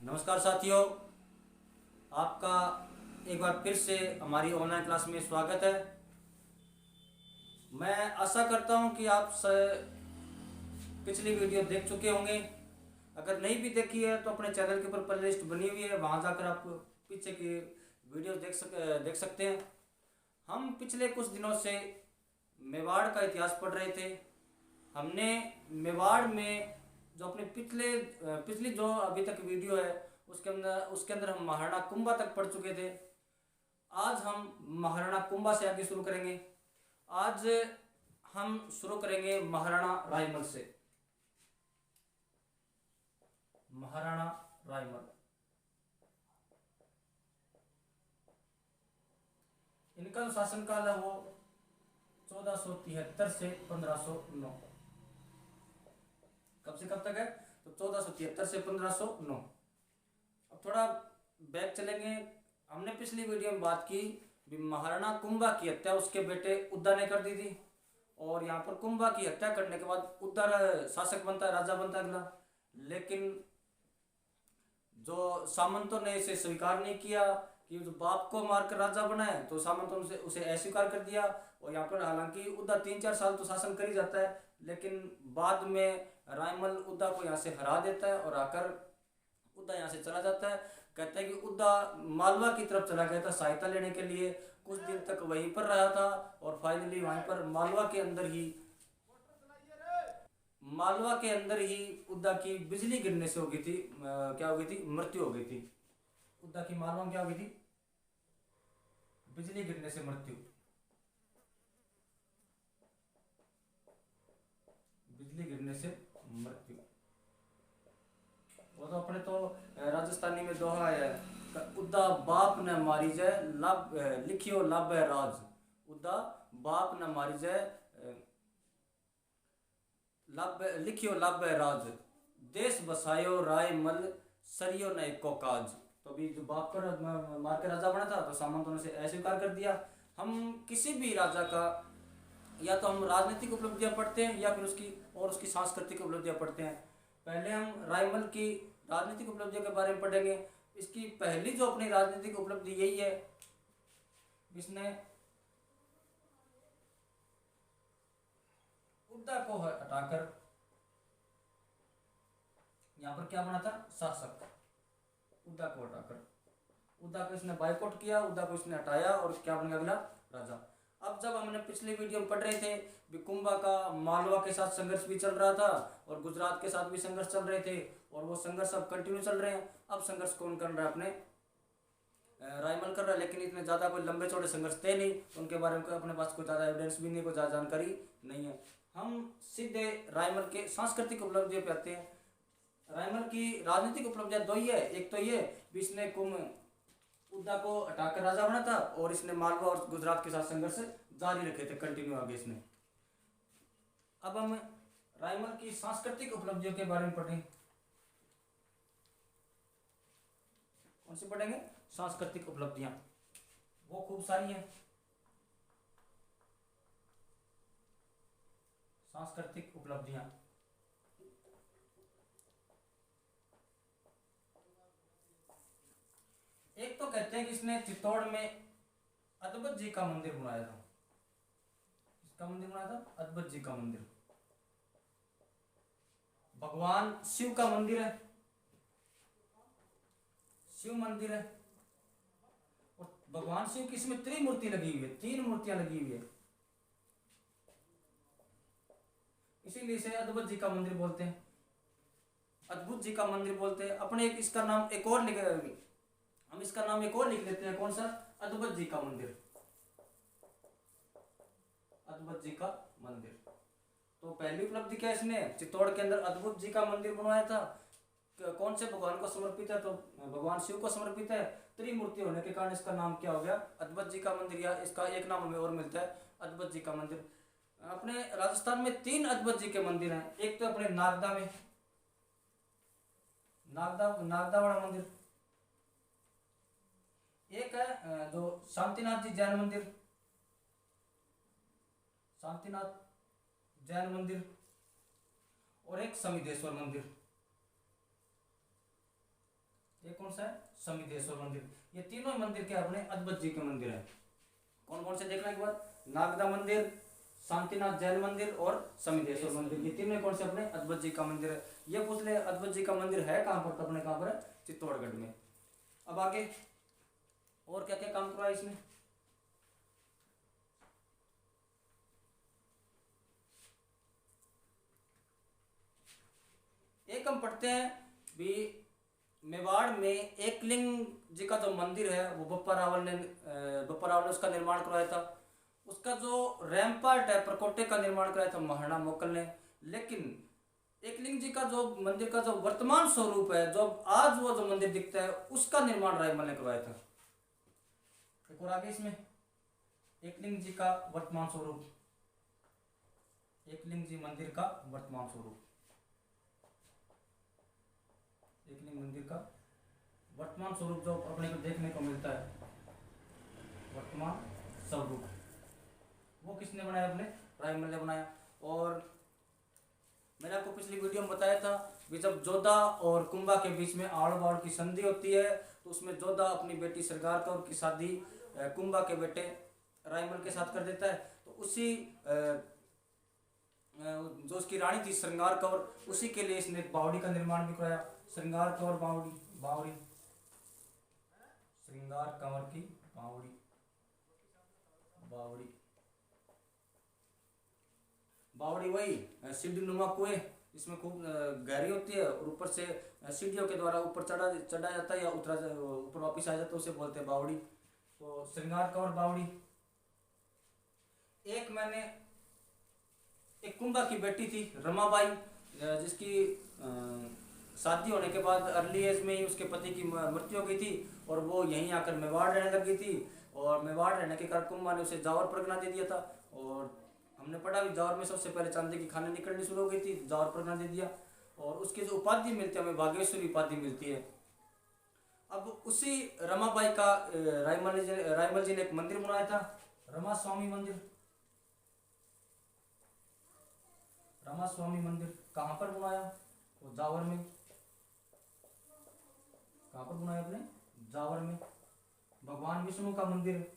नमस्कार साथियों, आपका एक बार फिर से हमारी ऑनलाइन क्लास में स्वागत है। मैं आशा करता हूं कि आप पिछली वीडियो देख चुके होंगे। अगर नहीं भी देखी है तो अपने चैनल के ऊपर प्लेलिस्ट बनी हुई है, वहां जाकर आप पीछे की वीडियो देख सकते हैं। हम पिछले कुछ दिनों से मेवाड़ का इतिहास पढ़ रहे थे। हमने मेवाड़ में जो अपने पिछली जो अभी तक वीडियो है उसके अंदर हम महाराणा कुंभा तक पढ़ चुके थे। आज हम महाराणा कुंभा से आगे शुरू करेंगे। आज हम शुरू करेंगे महाराणा रायमल से। महाराणा रायमल, इनका जो शासनकाल है वो 1473 से 1509। कब से कब तक है? तो 1473 से 1509। अब थोड़ा बैक चलेंगे। हमने पिछली वीडियो में बात की महाराणा कुंभा की हत्या उसके बेटे उद्दा ने कर दी थी, और यहाँ पर कुंभा की हत्या करने के बाद उद्दा शासक बनता है, राजा बनता है अगला। लेकिन जो सामंतों ने इसे स्वीकार नहीं किया कि जो बाप को मारकर राजा बनाए, तो सामंतों ने उसे अस्वीकार कर दिया। और यहाँ पर हालांकि उद्दा 3-4 साल तो शासन कर ही जाता है, लेकिन बाद में रायमल उद्दा को यहाँ से हरा देता है और आकर उद्दा यहाँ से चला जाता है। कहते हैं कि उद्दा मालवा की तरफ चला गया था सहायता लेने के लिए, कुछ दिन तक वहीं पर रहा था और फाइनली वहीं पर मालवा के अंदर ही उद्दा की बिजली गिरने से हो गई थी। क्या हो गई थी? मृत्यु हो गई थी। उद्दा की मालवा में क्या हो गई थी? बिजली गिरने से मृत्यु। बिजली गिरने से मृत्यु। वो तो अपने तो राजस्थानी में दोहा है, उद्दा बाप न मारी जाए लब लिखियो लब है राज। उद्दा बाप न मारी जाए लब लिखियो लब है राज। देश बसायो राय मल सरियो न एको काज। तो अभी जो बाप को मार के राजा बना था तो सामंतों ने अस्वीकार कर दिया। हम किसी भी राजा का या तो हम राजनीतिक उपलब्धियां पढ़ते हैं या फिर उसकी सांस्कृतिक उपलब्धियां पढ़ते हैं। पहले हम रायमल की राजनीतिक उपलब्धियों के बारे में पढ़ेंगे। इसकी पहली जो अपनी राजनीतिक उपलब्धि यही है, इसने उद्दा को हटाकर यहाँ पर क्या बना था? शासक। उद्दा को हटाकर उद्दा को इसने बाइकआउट किया, उद्दा को इसने हटाया और क्या बन गया अगला? राजा। अब जब हमने पिछले वीडियो में पढ़ रहे थे कुंभा का मालवा के साथ संघर्ष भी चल रहा था और गुजरात के साथ भी संघर्ष चल रहे थे, और वो संघर्ष अब कंटिन्यू चल रहे हैं। अब संघर्ष कौन कर रहा है? अपने रायमल कर रहा है, लेकिन इतने ज़्यादा कोई लंबे चौड़े संघर्ष थे नहीं, उनके बारे में अपने पास कोई ज़्यादा एविडेंस भी नहीं, कोई ज़्यादा जानकारी नहीं है। हम सीधे रायमल के सांस्कृतिक उपलब्धियों पे आते हैं। रायमल की राजनीतिक उपलब्धियां दो ही है। एक तो ये इसने उद्दा को हटाकर राजा बना था, और इसने मालवा और गुजरात के साथ संघर्ष जारी रखे थे कंटिन्यू आगे इसने। अब हम रायमल की सांस्कृतिक उपलब्धियों के बारे में पढ़ें। कौन सी पढ़ेंगे? सांस्कृतिक उपलब्धियां। वो खूब सारी हैं। सांस्कृतिक उपलब्धियां, एक तो कहते हैं कि इसने चित्तौड़ में अद्भुत जी का मंदिर बनाया था। इसका मंदिर बनाया था, अद्भुत जी का मंदिर। भगवान शिव का मंदिर है, शिव मंदिर है, और भगवान शिव की इसमें त्रिमूर्ति लगी हुई है, 3 मूर्तियां लगी हुई है, इसीलिए इसे अद्भुत जी का मंदिर बोलते हैं। अद्भुत जी का मंदिर बोलते हैं। अपने इसका नाम एक और हम इसका नाम एक और लिख लेते हैं। कौन सा? अद्भुत जी का मंदिर। अद्भुत जी का मंदिर। तो पहली उपलब्धि क्या इसने? चित्तौड़ के अंदर अद्भुत जी का मंदिर बनवाया था। कौन से भगवान को समर्पित है? तो भगवान शिव को समर्पित है। त्रिमूर्ति होने के कारण इसका नाम क्या हो गया? अद्भुत जी का मंदिर, या इसका एक नाम हमें और मिलता है, अद्भुत जी का मंदिर। अपने राजस्थान में 3 अद्भुत जी के मंदिर हैं। एक तो अपने नागदा में नागदा वाला मंदिर, एक है जो शांतिनाथ जी जैन मंदिर, शांतिनाथ जैन मंदिर, और एक समिधेश्वर मंदिर। कौन सा है, समिधेश्वर मंदिर। ये तीनों मंदिर के अपने अद्भुत जी के मंदिर है। कौन कौन से देखना एक बार, नागदा मंदिर, शांतिनाथ जैन मंदिर और समिधेश्वर मंदिर, ये तीनों कौन से अपने अद्भुत जी का मंदिर है। ये पूछ ले अद्भुत जी का मंदिर है कहाँ पर, तो अपने कहाँ पर है, चित्तौड़गढ़ में। अब आगे और क्या क्या काम करवाया इसने, एक हम पढ़ते हैं भी मेवाड़ में एकलिंग जी का जो मंदिर है वो बप्पा रावल ने उसका निर्माण करवाया था। उसका जो रैम्पार्ट है प्रकोटे का निर्माण कराया था महाराणा मोकल ने। लेकिन एकलिंग जी का जो मंदिर का जो वर्तमान स्वरूप है, जो आज वो जो मंदिर दिखता है, उसका निर्माण रायमल ने करवाया था। एक और आगे इसमें एकलिंग जी का वर्तमान स्वरूप, एकलिंग जी मंदिर का वर्तमान स्वरूप, एकलिंग मंदिर का वर्तमान स्वरूप जो अपने को देखने को मिलता है, वर्तमान स्वरूप, वो किसने बनाया, अपने रायमल ने बनाया। और मैंने आपको पिछली वीडियो में बताया था कि जब जोधा और कुंभा के बीच में आड़ बाड़ की संधि होती है, तो उसमें जोधा अपनी बेटी सरगार कौर की शादी कुंभा के बेटे रायमल के साथ कर देता है। तो उसी जो उसकी रानी थी श्रृंगार कौर, उसी के लिए इसने बावड़ी का निर्माण भी कराया। श्रृंगार कौर बावड़ी, बावड़ी श्रृंगार कंवर की बावड़ी, बावड़ी बावड़ी वही सीढ़ी नुमा कुएं, इसमें खूब गहरी होती है और ऊपर से सीढ़ियों के द्वारा ऊपर चढ़ा जाता है या उतरा ऊपर वापस आ जाता है, उसे बोलते हैं बावड़ी। तो श्रृंगार कौर बावड़ी। एक मैंने एक कुंभा की बेटी थी रमाबाई, जिसकी शादी होने के बाद अर्ली एज में ही उसके पति की मृत्यु हो गई थी और वो यहीं आकर मेवाड़ रहने लग गई थी। और मेवाड़ रहने के कारण कुंभा ने उसे जावर परगना दे दिया था। और हमने पढ़ा भी जावर में सबसे पहले चांदी की खाने निकलनी शुरू हो गई थी, जावर परगना दे दिया। और उसकी जो उपाधि मिलती है हमें बागेश्वरी उपाधि मिलती है। अब उसी रमाबाई का रायमल जी ने एक मंदिर बनाया था, रमा स्वामी मंदिर। रमा स्वामी मंदिर कहाँ पर बनाया, वो जावर में। कहाँ पर बनाया अपने, जावर में। भगवान विष्णु का मंदिर है,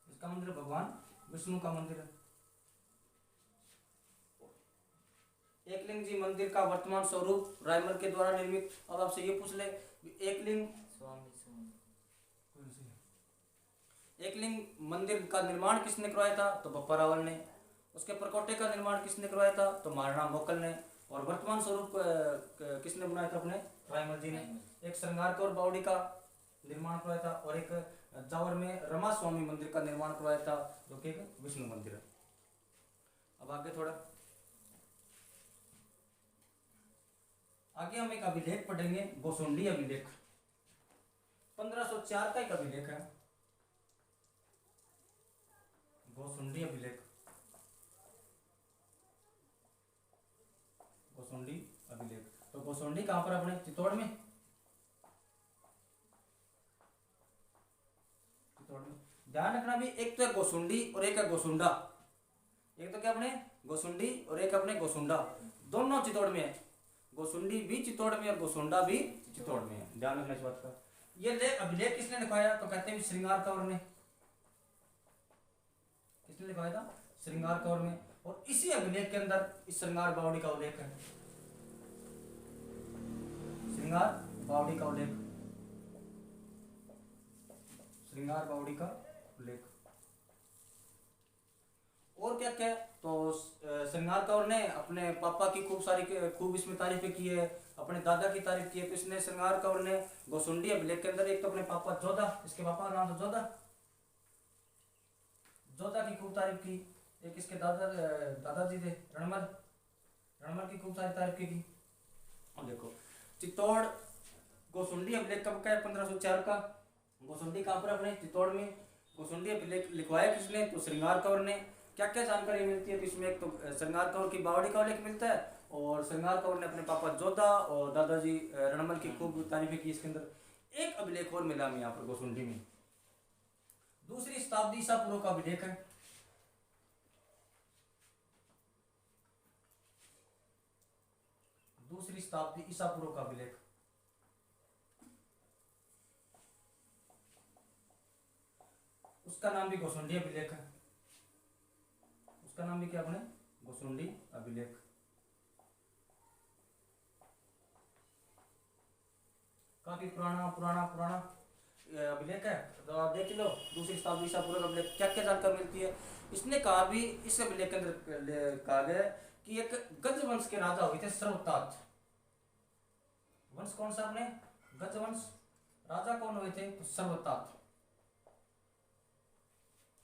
इसका मंदिर भगवान विष्णु का मंदिर है। एकलिंग जी मंदिर का वर्तमान स्वरूप रायमल के द्वारा निर्मित। अब आपसे ये पूछ ले एकलिंग एकलिंग मंदिर का निर्माण किसने करवाया था, तो बप्पा रावल ने। उसके प्रकोटे का निर्माण किसने करवाया था, तो महाराणा मोकल ने। और वर्तमान स्वरूप किसने बनाया था, अपने रायमल जी ने। एक श्रृंगार कौर बावड़ी का निर्माण करवाया था और एक जावर में रमा स्वामी मंदिर का निर्माण करवाया था, जो कि विष्णु मंदिर है। अब आगे थोड़ा आगे हम एक अभिलेख पढ़ेंगे, गोसुंडी अभिलेख। 1504 का एक अभिलेख है, गोसुंडी अभिलेख। गोसुंडी अभिलेख, तो गोसुंडी कहां पर, अपने चित्तौड़ में। चित्तौड़ में ध्यान रखना भी, एक तो है गोसुंडी और एक है गोसुंडा। एक तो क्या अपने गोसुंडी और एक अपने गोसुंडा, दोनों चित्तौड़ में है। गोसुंडी भी चित्तौड़ में और गोसुंडा भी चित्तौड़ में है, ध्यान रखना इस बात का। ये अभिलेख किसने लिखवाया, तो कहते हैं श्रृंगार कौर ने। किसने लिखवाया था, श्रृंगार कौर ने। और इसी अभिलेख के अंदर इस श्रृंगार बावड़ी का उल्लेख है, श्रृंगार बावड़ी का उल्लेख, श्रृंगार बावड़ी का उल्लेख। और क्या क्या, तो श्रृंगार कौर ने अपने पापा की खूब इसमें तारीफें की है, अपने दादा की तारीफ की है। तो इसने श्रृंगार कौर ने गोसुंडी अभिलेख के अंदर एक तो अपने पापा जोधा, इसके पापा का नाम था जोधा, जोधा की खूब तारीफ की। एक इसके दादाजी थे रणमल, रणमल की खूब सारी तारीफ की। और देखो चित्तौड़ गोसुंडी अभिलेख कब का है, 1504 का। गोसुंडी कहाँ पर, अपने चित्तौड़ में। गोसुंडी अभिलेख लिखवाया किसने, तो श्रृंगार कौर ने। क्या क्या जानकारी मिलती है, तो इसमें एक तो श्रृंगार कौर की बावड़ी का उल्लेख मिलता है और श्रृंगार कौर ने अपने पापा जोधा और दादाजी रणमल की खूब तारीफें की। इसके अंदर एक अभिलेख और मिला हमें यहाँ पर गोसुंडी में, 2री शताब्दी ईसा पूर्व का अभिलेख है। 2री शताब्दी ईसा पूर्व का अभिलेख। उसका नाम भी घोसुंडी अभिलेख है। उसका नाम भी क्या अपने घोसुंडी अभिलेख। काफी पुराना पुराना पुराना अभिलेख है। तो आप देख लो दूसरी शताब्दी ईसा पूर्व अभिलेख क्या क्या जानकारी मिलती है। इसने कहा भी इस अभिलेख के अंदर कहा गया कि एक गज वंश के राजा हुए थे सर्वतात। वंश कौन सा अपने गज वंश। राजा कौन हुए थे तो सर्वतात।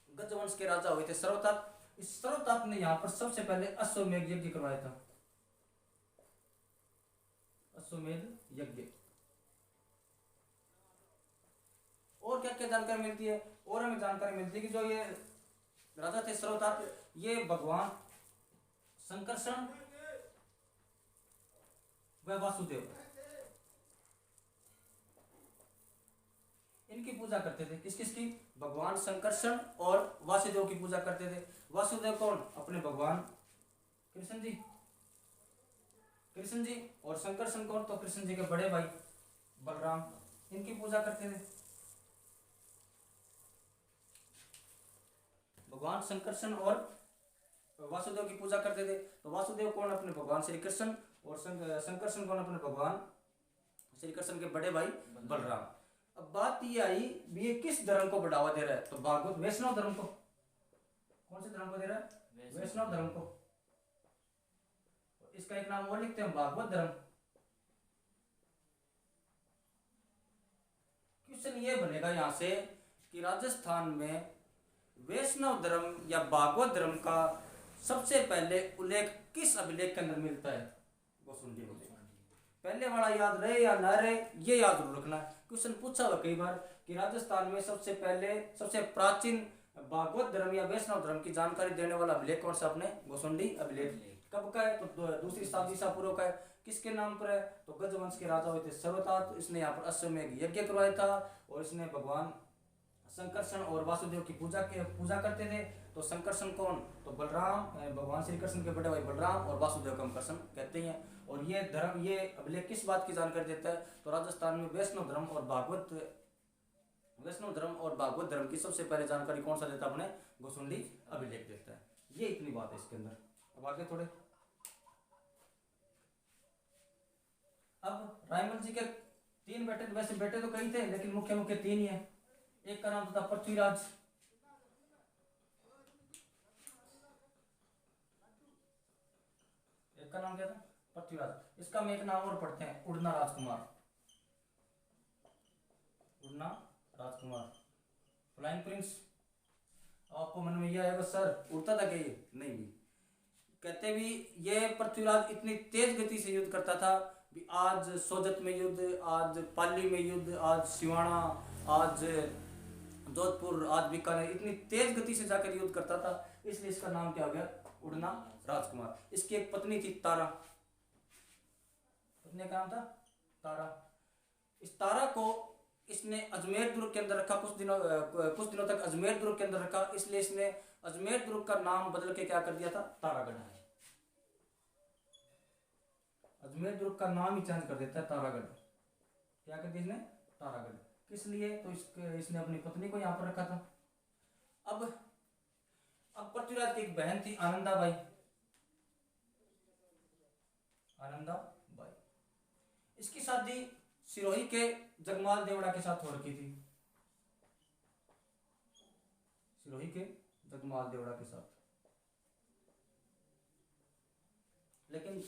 गज वंश के राजा हुए थे सर्वतात। इस सर्वतात ने यहाँ पर सबसे पहले अश्वमेध यज्ञ करवाया था। अश्वमेध यज्ञ। और क्या क्या जानकारी मिलती है। और हमें जानकारी मिलती है कि जो ये राजा थे सर्वतात, ये भगवान संकर्षण व वासुदेव इनकी पूजा करते थे। किस किस की। भगवान संकर्षण और वासुदेव की पूजा करते थे। वासुदेव कौन अपने भगवान कृष्ण जी। कृष्ण जी और संकर्षण कौन तो कृष्ण जी के बड़े भाई बलराम। इनकी पूजा करते थे। भगवान संकर्षण और वासुदेव की पूजा करते थे। तो वासुदेव कौन अपने भगवान श्री कृष्ण और संकर्षण कौन अपने भगवान श्री कृष्ण के बड़े भाई बलराम। अब बात ये आई ये किस धर्म को बढ़ावा दे रहा है तो भागवत वैष्णव धर्म को। कौन से धर्म को दे रहा है वैष्णव धर्म को। इसका एक नाम और लिखते हैं भागवत धर्म। क्वेश्चन ये बनेगा यहां से कि राजस्थान में वैष्णव धर्म या भागवत धर्म का सबसे पहले उल्लेख किस अभिलेख के अंदर मिलता है। घोसुंडी अभिलेख। पहले वाला याद रहे या ना रहे ये याद जरूर रखना। क्वेश्चन पूछा हुआ कई बार कि राजस्थान में सबसे पहले सबसे प्राचीन भागवत धर्म या वैष्णव धर्म की जानकारी देने वाला अभिलेख कौन सा अपने घोसुंडी अभिलेख। कब का है तो दूसरी शताब्दी ईसा पूर्व का है। किसके नाम पर है तो गजवंश के राजा हुए थे सर्वतात। इसने यहाँ पर अश्वमेध यज्ञ करवाया था और इसने भगवान संकर्षण और वासुदेव की पूजा करते थे। तो संकर्षण कौन तो बलराम भगवान श्री कृष्ण के बड़े भाई बलराम और वासुदेव का कर्षण कहते हैं। और ये धर्म ये अभिलेख किस बात की जानकारी देता है तो राजस्थान में वैष्णव धर्म और भागवत धर्म की सबसे पहले जानकारी कौन सा देता है अपने घोसुंडी अभिलेख देता है। ये इतनी बात है इसके अंदर। अब आगे थोड़े। अब रायमल जी के 3 बेटे वैसे बेटे तो कई थे लेकिन मुख्य मुख्य 3 ही है। एक का नाम था पृथ्वीराज। एक का नाम क्या था पृथ्वीराज। इसका हम एक नाम और पढ़ते हैं उड़ना राजकुमार। उड़ना राजकुमार फ्लाइंग प्रिंस। आपको मन में यह आएगा सर उड़ता था क्या ये नहीं भी। कहते भी ये पृथ्वीराज इतनी तेज गति से युद्ध करता था भी आज सोजत में युद्ध, आज पाली में युद्ध, आज सिवाना, आज जोधपुर, आज बीकानेर, इतनी तेज गति से जाकर युद्ध करता था इसलिए इसका नाम क्या हो गया उड़ना राजकुमार। इसकी एक पत्नी थी तारा। पत्नी का नाम था तारा। इस तारा को इसने अजमेर दुर्ग के अंदर रखा कुछ दिनों तक अजमेर दुर्ग के अंदर रखा। इसलिए इसने अजमेर दुर्ग का नाम बदल के क्या कर दिया था तारागढ़। अजमेर दुर्ग का नाम ही चेंज कर देता है तारागढ़। क्या कर दिया इसने तारागढ़। किस लिए तो इसने अपनी पत्नी को यहाँ पर रखा था। अब पृथ्वीराज की एक बहन थी आनंदाबाई। आनंदाबाई इसकी शादी सिरोही के जगमाल देवड़ा के साथ हो रखी थी। सिरोही के जगमाल देवड़ा के साथ। लेकिन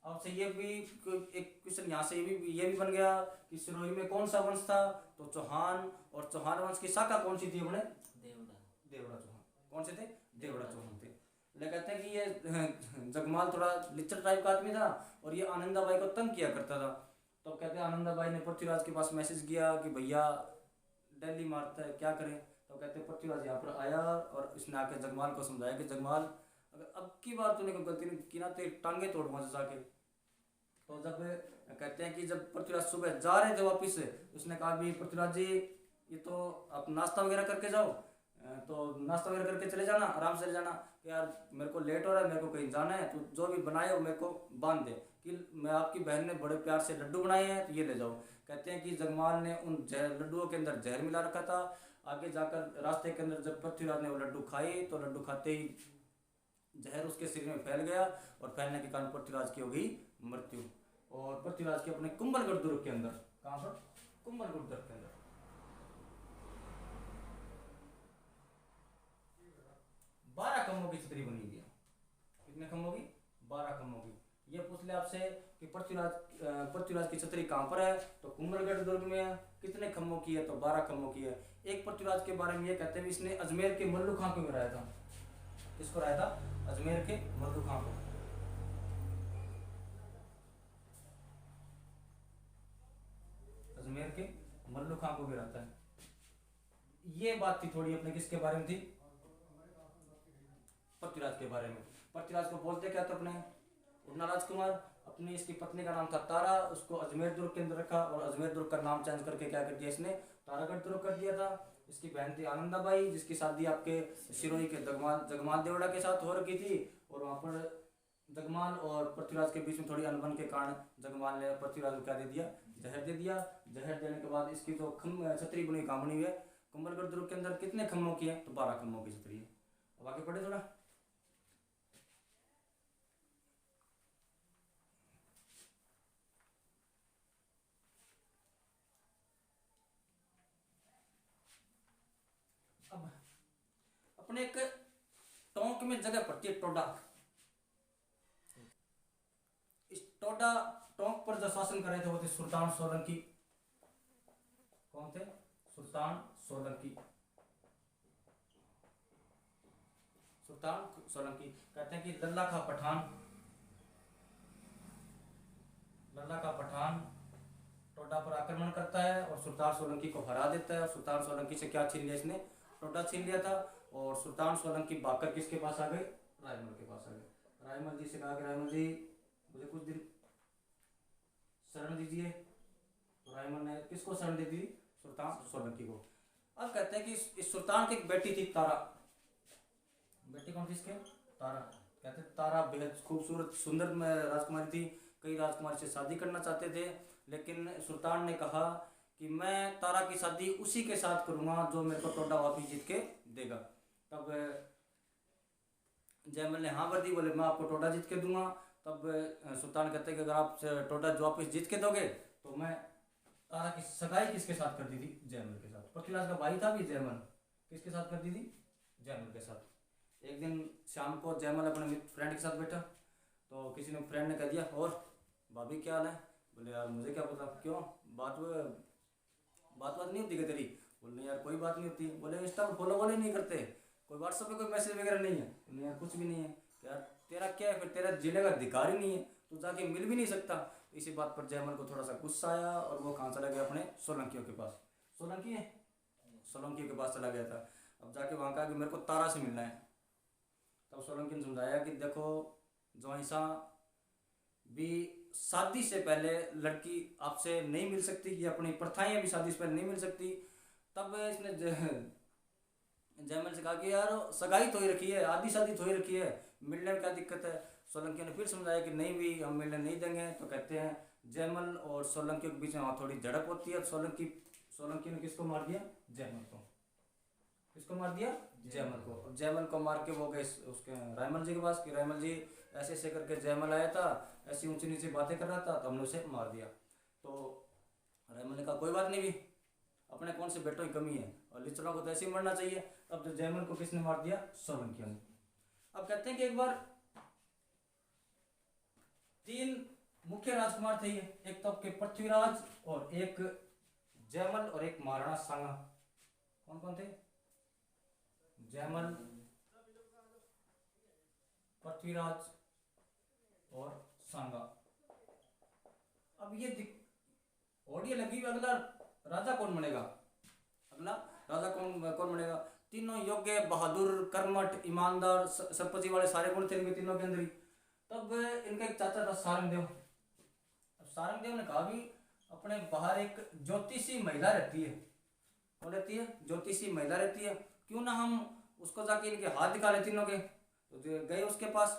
आपसे ये भी एक क्वेश्चन यहाँ से ये भी बन गया कि सिरोही में कौन सा वंश था तो चौहान। और चौहान वंश की शाखा कौन सी थी अपने देवड़ा चौहान। कौन से थे देवड़ा चौहान थे। ले कहते हैं कि ये जगमाल थोड़ा लिच्चर टाइप का आदमी था और ये आनंदाबाई को तंग किया करता था। तो कहते हैं आनंदाबाई ने पृथ्वीराज के पास मैसेज किया कि भैया दिल्ली मारता है क्या करें। तो कहते हैं पृथ्वीराज यहाँ पर आया और इसने आके जगमाल को समझाया कि जगमाल अगर अब की बार तूने गलती नहीं की ना तो टांगे तोड़ वहां जाके। तो जब कहते हैं कि जब पृथ्वीराज सुबह जा रहे थे वापिस उसने कहा भी पृथ्वीराज जी ये तो आप नाश्ता वगैरह करके जाओ। तो नाश्ता वगैरह करके चले जाना आराम से चले जाना कि यार मेरे को लेट हो रहा है मेरे को कहीं जाना है तो जो भी बनाए वो मेरे को बांध दे कि मैं आपकी बहन ने बड़े प्यार से लड्डू बनाए हैं तो ये ले जाओ। कहते हैं कि जगमाल ने उन लड्डुओं के अंदर जहर मिला रखा था। आगे जाकर रास्ते के अंदर जब पृथ्वीराज ने वो लड्डू खाए तो लड्डू खाते ही जहर उसके शरीर में फैल गया और फैलने के कारण पृथ्वीराज की हो गई मृत्यु। और पृथ्वीराज के अपने कुंभलगढ़ दुर्ग के अंदर, कहाँ पर, कुंभलगढ़ दुर्ग के अंदर 12 खम्भों की छतरी बनी हुई है। कितने खम्भों की? 12 खम्भों की। ये पूछ ले आपसे कि पृथ्वीराज की छतरी कहाँ पर है, तो कुंभलगढ़ दुर्ग में है। कितने खम्भों की है, तो 12 खम्भों की है। एक पृथ्वीराज के बारे में ये कहते हैं इसने अजमेर के मल्लू खां को गिराया था। किसको गिराया था? अजमेर के मल्लू खां को। अजमेर के मल्लू खां को गिराता है। ये बात थी थोड़ी अपने किसके बारे में थी? पृथ्वीराज के बारे में। पृथ्वीराज को बोलते क्या था अपने? उड़ना राजकुमार। अपनी इसकी पत्नी का नाम था तारा, उसको अजमेर दुर्ग के अंदर रखा और अजमेर दुर्ग का नाम चेंज करके क्या कर दिया इसने? तारागढ़ दुर्ग कर दिया था। इसकी बहन थी आनंदाबाई, जिसकी शादी आपके सिरोही के जगमाल देवड़ा के साथ हो रखी थी। और वहाँ पर जगमाल और पृथ्वीराज के बीच में थोड़ी अनबन के कारण जगमाल ने पृथ्वीराज को क्या दे दिया? जहर दे दिया। जहर देने के बाद इसकी तो छतरी बनी कहाँ बनी हुई है? कुंभलगढ़ दुर्ग के अंदर। कितने खम्भों की है? तो 12 खम्भों की छतरी है। अब आगे पढ़े थोड़ा। अब अपने एक टोंक में जगह पड़ती है टोडा। इस टोडा टोंक पर जो शासन कर रहे थे वो थे सुल्तान सोलंकी। कौन थे? सुल्तान सोलंकी। सुल्तान सोलंकी। कहते हैं कि लल्ला का पठान टोडा पर आक्रमण करता है और सुल्तान सोलंकी को हरा देता है। और सुल्तान सोलंकी से क्या छीन लिया इसने? टोडा छीन लिया था। और सुल्तान सोलंकी भागकर किसके पास आ गए? रायमल के पास आ गए। रायमल जी से कहा कि रायमल जी मुझे कुछ दिन शरण दीजिए। तो रायमल ने किसको शरण दे दी? सुल्तान सोलंकी को। अब कहते हैं कि इस सुल्तान की एक बेटी थी तारा। बेटी कौन थी इसके? तारा। कहते तारा बेहद खूबसूरत सुंदर राजकुमारी थी। कई राजकुमारी से शादी करना चाहते थे, लेकिन सुल्तान ने कहा कि मैं तारा की शादी उसी के साथ करूंगा जो मेरे को टोडा वापिस जीत के देगा। तब जयमल ने हाँ कर दी, बोले मैं आपको टोडा जीत के दूंगा। तब सुल्तान कहते हैं कि अगर आप टोडा वापिस जीत के दोगे तो मैं तारा की सगाई किसके साथ कर दी थी? जयमल के साथ। पृथ्वीराज का भाई था भी जयमल। किसके साथ कर दी थी? जयमल के साथ। एक दिन शाम को जयमल अपने फ्रेंड के साथ बैठा तो किसी ने फ्रेंड ने कह दिया और भाभी क्या हाल है? बोले यार मुझे क्या पता। क्यों? बात नहीं होती क्या तेरी? बोले यार कोई बात नहीं होती। बोले इंस्टा पर फॉलो वॉलो नहीं करते? कोई व्हाट्सएप पे कोई मैसेज वगैरह नहीं है? बोले यार कुछ भी नहीं है। यार तेरा क्या है फिर? तेरा जिले का अधिकार ही नहीं है, तू जाके मिल भी नहीं सकता। इसी बात पर जयमल को थोड़ा सा गुस्सा आया और वो कहाँ चला गया? अपने सोलंकियों के पास। सोलंकी है, सोलंकियों के पास चला गया था। अब जाके वहाँ कहा कि मेरे को तारा से मिलना है। तब सोलंकी ने समझाया कि देखो जो ऐसा भी शादी से पहले लड़की आपसे नहीं मिल सकती, ये अपनी प्रथाएं भी शादी से पहले नहीं मिल सकती। तब इसने जयमल से कहा कि यार सगाई तो ही रखी है, आधी शादी तो ही रखी है, मिलने में क्या दिक्कत है? सोलंकी ने फिर समझाया कि नहीं भी हम मिलने नहीं देंगे। तो कहते हैं जयमल और सोलंकी के बीच में वहाँ थोड़ी झड़प होती है। सोलंकी ने किसको मार दिया? जयमल को। किसको मार दिया? जयमल को। अब जयमल को मार के वो गए उसके रायमल जी के पास कि रायमल जी ऐसे ऐसे करके जयमल आया था, ऐसी ऊंची नीची बातें कर रहा था तो हमने उसे मार दिया। तो रायमल ने कहा कोई बात नहीं भी, अपने कौन से बेटों की कमी है और लिचड़ों को तो ऐसे ही मरना चाहिए। अब तो जयमल को किसने मार दिया? सोलंकियों ने। अब कहते हैं कि एक बार 3 मुख्य राजकुमार थे, एक तो आपके पृथ्वीराज और एक जयमल और एक महाराणा सांगा। कौन कौन थे? जयमल, पृथ्वीराज और सांगा। अब ये ऑडियो लगी हुई, अगला राजा कौन बनेगा? अगला राजा कौन बनेगा? तीनों योग्य, बहादुर, कर्मठ, ईमानदार, संपत्ति वाले सारे गुण थे इनके तीनों के अंदर ही। तब इनका एक चाचा था सारंगदेव। अब सारंगदेव ने कहा भी अपने बाहर एक ज्योतिषी महिला रहती है। कौन रहती है? ज्योतिषी महिला रहती है। क्यों ना हम उसको जाके इनके हाथ दिखा ले तीनों के। तो गए उसके पास,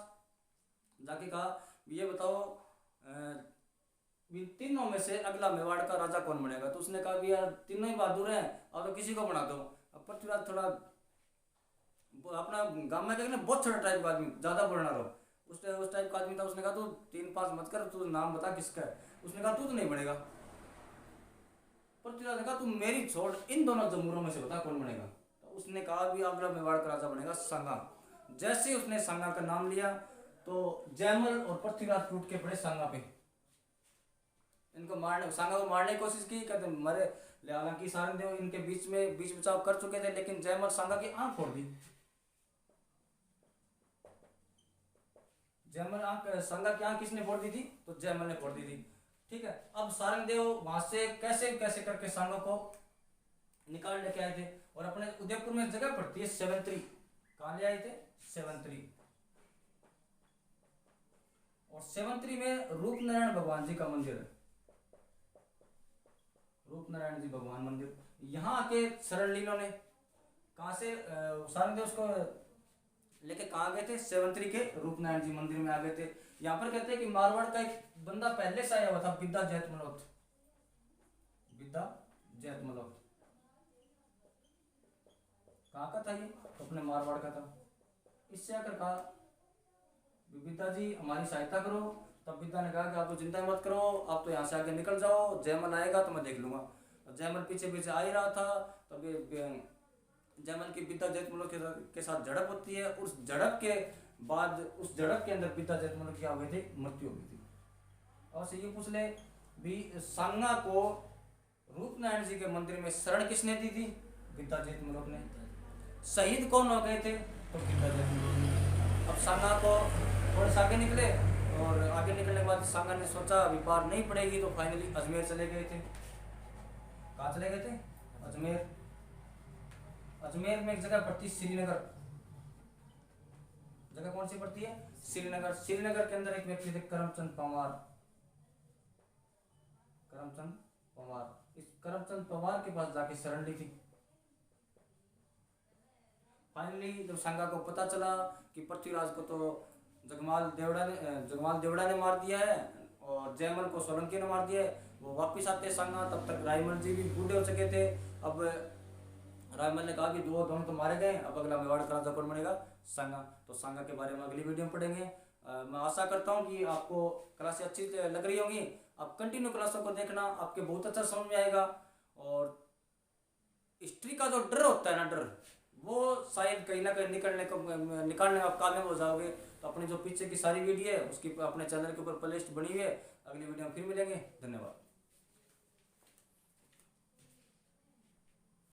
जाके कहा ये बताओ तीनों में से अगला मेवाड़ का राजा कौन बनेगा। तो उसने कहा भी यार तीनों ही बहादुर हैं और तो किसी को बना दो। अब पृथ्वीराज थोड़ा अपना गांव में कहते बहुत छोटा टाइप का आदमी, ज्यादा बोलना रहो, उस टाइप का आदमी था। उसने कहा तू 3-5 मत कर, तू नाम बता किसका है। उसने कहा तू तो नहीं बनेगा। पृथ्वीराज ने कहा तू मेरी छोड़, इन दोनों जमूरों में से बता कौन बनेगा। तो उसने कहा भी अगला मेवाड़ का राजा बनेगा सांगा। जैसे उसने सांगा का नाम लिया तो जयमल और पृथ्वीराज टूट के पड़े सांगा पे। इनको मारने, सांगा को मारने की कोशिश की, कहते मरे। हालांकि सारंगदेव इनके बीच बचाव कर चुके थे, लेकिन जयमल सांगा की आंख फोड़ दी। जयमल सांगा की आंख किसने फोड़ दी थी, तो जयमल ने फोड़ दी थी। ठीक है, अब सारंगदेव वहां से कैसे कैसे करके सांगा को निकाल लेके आए थे और अपने उदयपुर में जगह पड़ती है सेवंतरी। कहां ले आए थे, सेवंतरी। और सेवंतरी में रूपनारायण भगवान जी का मंदिर है, रूपनारायण जी भगवान मंदिर। यहाँ आके शरण लीलों ने कहा से सारंगदेव उसको लेके कहा गए थे, सेवंतरी के रूपनारायण जी मंदिर में आ गए थे। यहाँ पर कहते हैं कि मारवाड़ का एक बंदा पहले से आया हुआ था, विद्या जैत मल्होत्र। विद्या जैत मल्होत्र कहाँ का था ये, तो अपने मारवाड़ का था। इससे आकर कहा विद्या जी हमारी सहायता करो। तब विद्या ने कहा कि आप तो चिंता मत करो, आप तो यहाँ से आगे निकल जाओ, जयमल आएगा तो मैं देख लूंगा। जयमल पीछे पीछे आ ही रहा था। तब जयमल की विद्या जैत मल्होत्र के साथ झड़प होती है। उस झड़प के बाद, उस झड़प के अंदर विद्या जैत मल्होत्र क्या हो गई थी, मृत्यु हो गई थी। और से ये पूछ ले भी सांगा को रूपनारायण जी के मंदिर में शरण किसने दी थी, विद्या जैत मल्होत्र ने। शहीद कौन हो गए थे, तो विद्या जैत मल्होत्र। अब सांगा को थोड़े से आगे निकले और आगे निकलने के बाद सांगा ने सोचा अभी पार नहीं पड़ेगी, तो फाइनली अजमेर चले गए थे। कहाँ चले गए थे, अजमेर। अजमेर में एक जगह पड़ती श्रीनगर। जगह कौन सी पड़ती है, श्रीनगर। श्रीनगर के अंदर एक व्यक्ति थे करमचंद पंवार। करमचंद पंवार, इस करमचंद पंवार के पास जाके शरण ली थी। फाइनली जब सांगा को पता चला कि पृथ्वीराज को तो जगमाल देवड़ा ने मार दिया है और जयमल को सोलंकी ने मार दिया है, वो वापिस आते सांगा। तब तक रायमल जी भी बूढ़े हो चुके थे। अब रायमल ने कहा कि दोनों तो मारे गए, अब अगला मेवाड़ का राजा कौन बनेगा, सांगा। तो सांगा के बारे में अगली वीडियो में पढ़ेंगे। मैं आशा करता हूँ कि आपको क्लासें अच्छी लग रही होंगी। आप कंटिन्यू क्लासों को देखना, आपके बहुत अच्छा समझ में आएगा। और हिस्ट्री का जो डर होता है ना, डर वो शायद कहीं ना कहीं निकालने आप कामयाब हो जाओगे। तो अपनी जो पीछे की सारी वीडियो है उसकी अपने चैनल के ऊपर प्लेलिस्ट बनी हुई है। अगली वीडियो में फिर मिलेंगे। धन्यवाद।